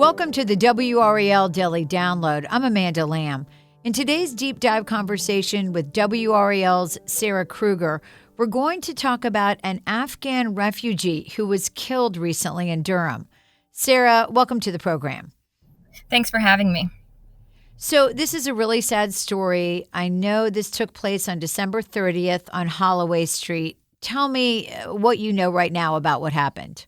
Welcome to the WRAL Daily Download. I'm Amanda Lamb. In today's deep dive conversation with WRAL's Sarah Krueger, we're going to talk about an Afghan refugee who was killed recently in Durham. Sarah, welcome to the program. Thanks for having me. So this is a really sad story. I know this took place on December 30th on Holloway Street. Tell me what you know right now about what happened.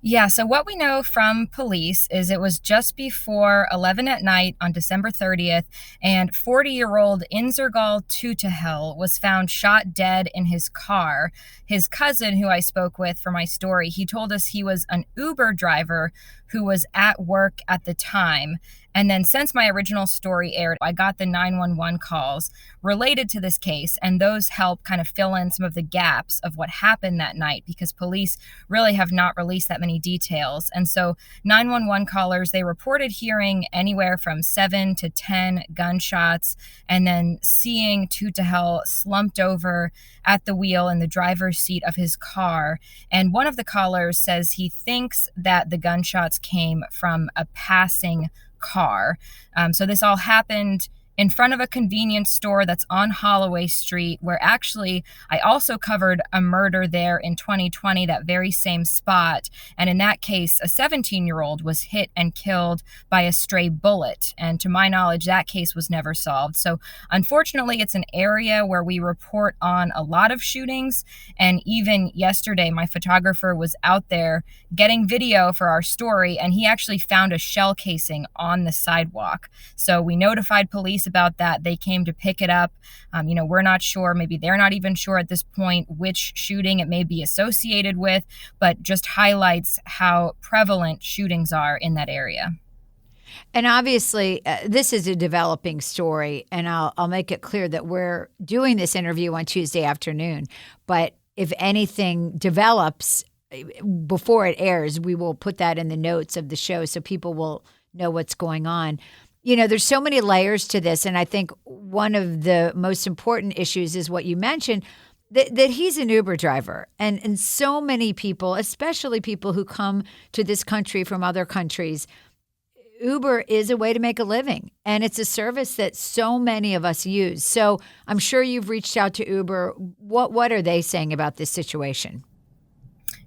Yeah, so what we know from police is it was just before 11 at night on December 30th, and 40-year-old Ainzargul Totakhil was found shot dead in his car. His cousin, who I spoke with for my story, he told us he was an Uber driver who was at work at the time. And then since my original story aired, I got the 911 calls related to this case, and those help kind of fill in some of the gaps of what happened that night because police really have not released that many details. And so 911 callers, they reported hearing anywhere from 7 to 10 gunshots and then seeing Totakhil slumped over at the wheel in the driver's seat of his car. And one of the callers says he thinks that the gunshots came from a passing car. So this all happened in front of a convenience store that's on Holloway Street, where actually I also covered a murder there in 2020, that very same spot. And in that case, a 17-year-old was hit and killed by a stray bullet. And to my knowledge, that case was never solved. So unfortunately, it's an area where we report on a lot of shootings. And even yesterday, my photographer was out there getting video for our story, and he actually found a shell casing on the sidewalk. So we notified police about that. They came to pick it up. We're not sure, maybe they're not even sure at this point which shooting it may be associated with, but just highlights how prevalent shootings are in that area. And obviously, this is a developing story, and I'll make it clear that we're doing this interview on Tuesday afternoon. But if anything develops before it airs, we will put that in the notes of the show so people will know what's going on. You know, there's so many layers to this, and I think one of the most important issues is what you mentioned, that he's an Uber driver. And so many people, especially people who come to this country from other countries, Uber is a way to make a living, and it's a service that so many of us use. So I'm sure you've reached out to Uber. What are they saying about this situation?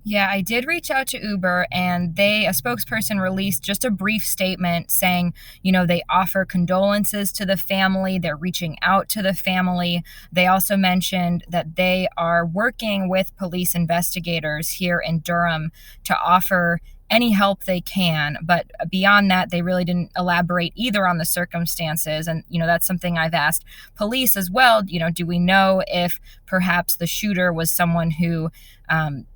Yeah, I did reach out to Uber, and a spokesperson released just a brief statement saying, they offer condolences to the family. They're reaching out to the family. They also mentioned that they are working with police investigators here in Durham to offer any help they can. But beyond that, they really didn't elaborate either on the circumstances. And, that's something I've asked police as well. Do we know if perhaps the shooter was someone who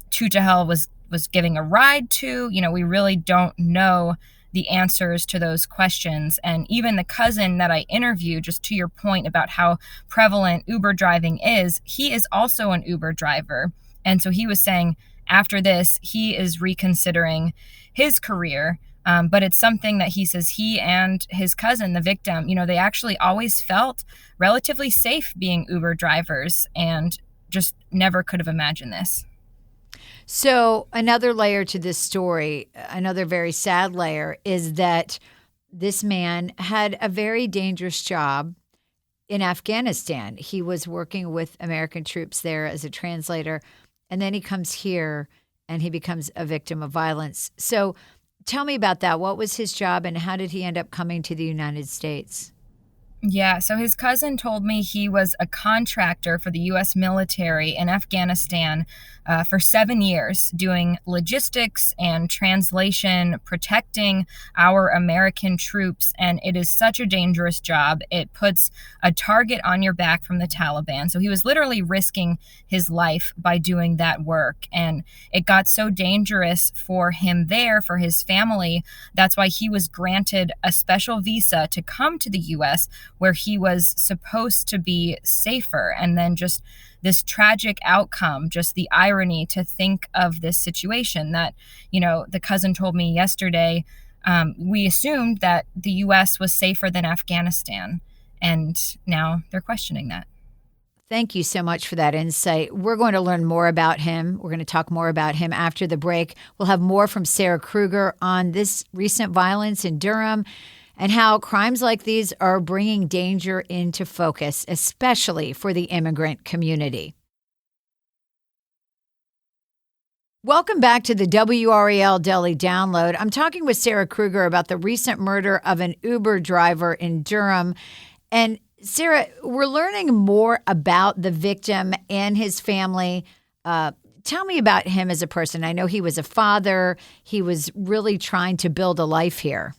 Totakhil was giving a ride to? We really don't know the answers to those questions. And even the cousin that I interviewed, just to your point about how prevalent Uber driving is, he is also an Uber driver. And so he was saying after this, he is reconsidering his career. But it's something that he says he and his cousin, the victim, they actually always felt relatively safe being Uber drivers and just never could have imagined this. So another layer to this story, another very sad layer, is that this man had a very dangerous job in Afghanistan. He was working with American troops there as a translator, and then he comes here and he becomes a victim of violence. So tell me about that. What was his job, and how did he end up coming to the United States? Yeah, so his cousin told me he was a contractor for the U.S. military in Afghanistan for 7 years, doing logistics and translation, protecting our American troops. And it is such a dangerous job. It puts a target on your back from the Taliban. So he was literally risking his life by doing that work. And it got so dangerous for him there, for his family. That's why he was granted a special visa to come to the U.S., where he was supposed to be safer. And then just this tragic outcome, just the irony to think of this situation that, the cousin told me yesterday, we assumed that the U.S. was safer than Afghanistan. And now they're questioning that. Thank you so much for that insight. We're going to learn more about him. We're going to talk more about him after the break. We'll have more from Sarah Krueger on this recent violence in Durham and how crimes like these are bringing danger into focus, especially for the immigrant community. Welcome back to the WRAL Daily Download. I'm talking with Sarah Krueger about the recent murder of an Uber driver in Durham. And Sarah, we're learning more about the victim and his family. Tell me about him as a person. I know he was a father. He was really trying to build a life here.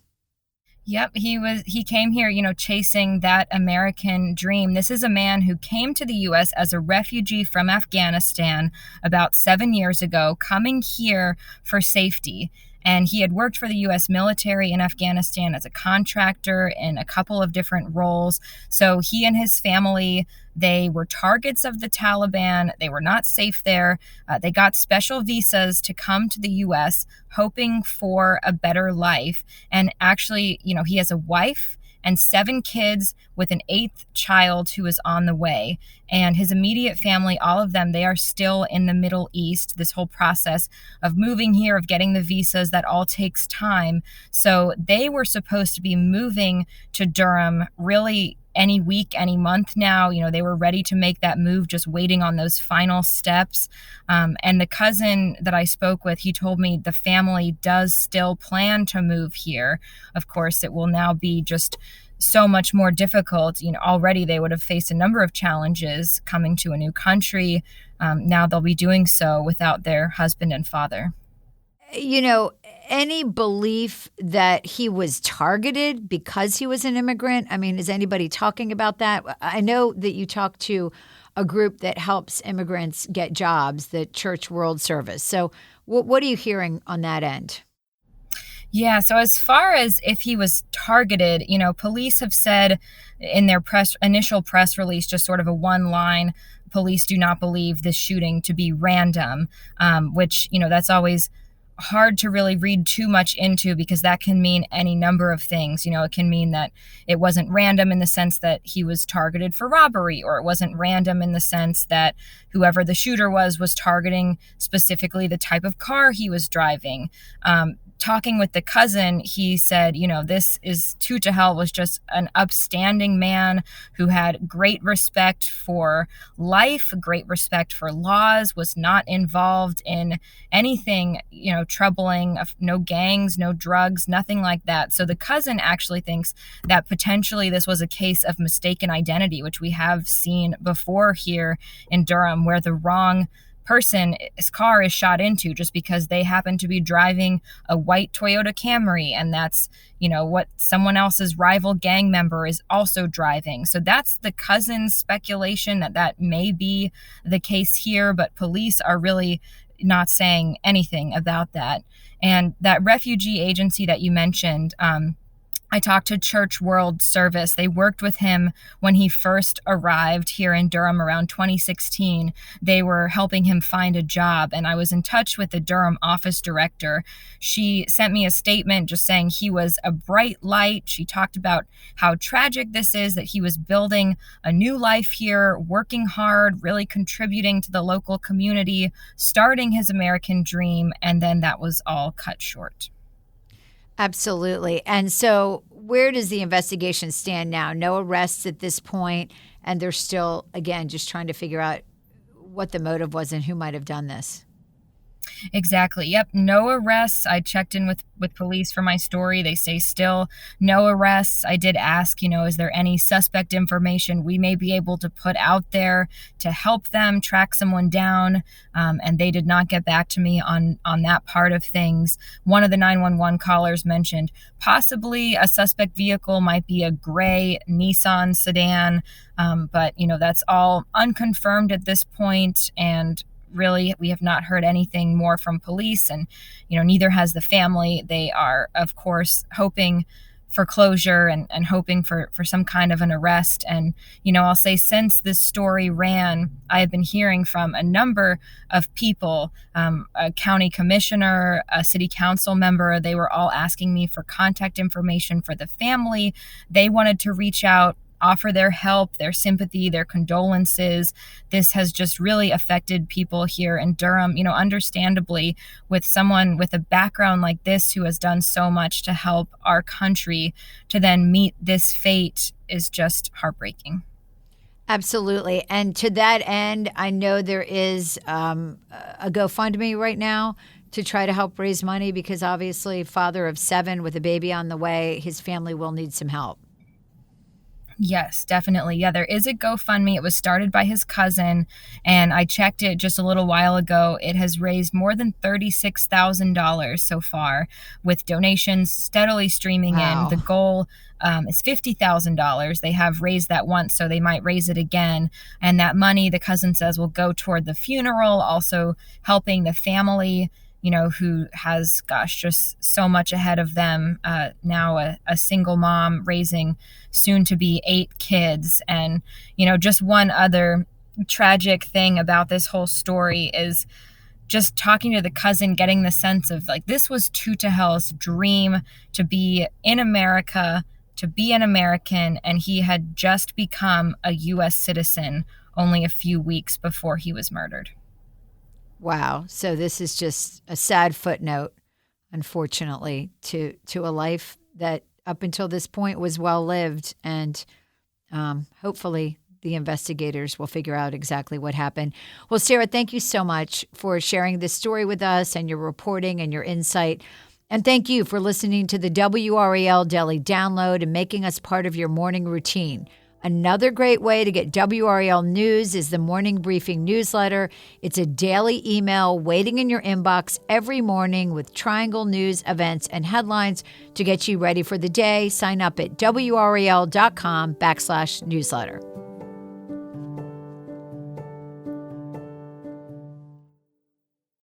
Yep, he came here, chasing that American dream. This is a man who came to the US as a refugee from Afghanistan about 7 years ago, coming here for safety. And he had worked for the US military in Afghanistan as a contractor in a couple of different roles. So he and his family, they were targets of the Taliban. They were not safe there. They got special visas to come to the US, hoping for a better life. And actually, he has a wife and 7 kids with an 8th child who is on the way. And his immediate family, all of them, they are still in the Middle East. This whole process of moving here, of getting the visas, that all takes time. So they were supposed to be moving to Durham really any week, any month now. They were ready to make that move, just waiting on those final steps. And the cousin that I spoke with, he told me the family does still plan to move here. Of course, it will now be just so much more difficult. Already they would have faced a number of challenges coming to a new country. Now they'll be doing so without their husband and father. Any belief that he was targeted because he was an immigrant? I mean, is anybody talking about that? I know that you talked to a group that helps immigrants get jobs, the Church World Service. So what are you hearing on that end? Yeah, so as far as if he was targeted, police have said in their initial press release, just sort of a one line, police do not believe this shooting to be random, which, that's always hard to really read too much into, because that can mean any number of things. It can mean that it wasn't random in the sense that he was targeted for robbery, or it wasn't random in the sense that whoever the shooter was targeting specifically the type of car he was driving. Talking with the cousin, he said, this is Totakhil was just an upstanding man who had great respect for life, great respect for laws, was not involved in anything, troubling, no gangs, no drugs, nothing like that. So the cousin actually thinks that potentially this was a case of mistaken identity, which we have seen before here in Durham, where the wrong person's car is shot into just because they happen to be driving a white Toyota Camry, and that's what someone else's rival gang member is also driving. So that's the cousin's speculation that may be the case here, but police are really not saying anything about that. And that refugee agency that you mentioned, I talked to Church World Service. They worked with him when he first arrived here in Durham around 2016. They were helping him find a job, and I was in touch with the Durham office director. She sent me a statement just saying he was a bright light. She talked about how tragic this is, that he was building a new life here, working hard, really contributing to the local community, starting his American dream, and then that was all cut short. Absolutely. And so where does the investigation stand now? No arrests at this point, and they're still, again, just trying to figure out what the motive was and who might have done this. Exactly. Yep. No arrests. I checked in with police for my story. They say still no arrests. I did ask, is there any suspect information we may be able to put out there to help them track someone down? And they did not get back to me on that part of things. One of the 911 callers mentioned possibly a suspect vehicle might be a gray Nissan sedan. But, that's all unconfirmed at this point. And really, we have not heard anything more from police, and neither has the family. They are, of course, hoping for closure and hoping for some kind of an arrest. And I'll say, since this story ran, I have been hearing from a number of people, a county commissioner, a city council member. They were all asking me for contact information for the family. They wanted to reach out offer their help, their sympathy, their condolences. This has just really affected people here in Durham, understandably, with someone with a background like this who has done so much to help our country, to then meet this fate is just heartbreaking. Absolutely. And to that end, I know there is a GoFundMe right now to try to help raise money because obviously, father of 7 with a baby on the way, his family will need some help. Yes, definitely. Yeah, there is a GoFundMe. It was started by his cousin, and I checked it just a little while ago. It has raised more than $36,000 so far, with donations steadily streaming Wow. in. The goal is $50,000. They have raised that once, so they might raise it again. And that money, the cousin says, will go toward the funeral, also helping the family, who has, just so much ahead of them. Now a single mom raising soon to be 8 kids. And, just one other tragic thing about this whole story is just talking to the cousin, getting the sense of like, this was Totakhil's dream to be in America, to be an American. And he had just become a U.S. citizen only a few weeks before he was murdered. Wow. So this is just a sad footnote, unfortunately, to a life that up until this point was well lived. And hopefully the investigators will figure out exactly what happened. Well, Sarah, thank you so much for sharing this story with us and your reporting and your insight. And thank you for listening to the WRAL Daily Download and making us part of your morning routine. Another great way to get WRAL news is the Morning Briefing newsletter. It's a daily email waiting in your inbox every morning with Triangle news, events, and headlines to get you ready for the day. Sign up at WRAL.com/newsletter.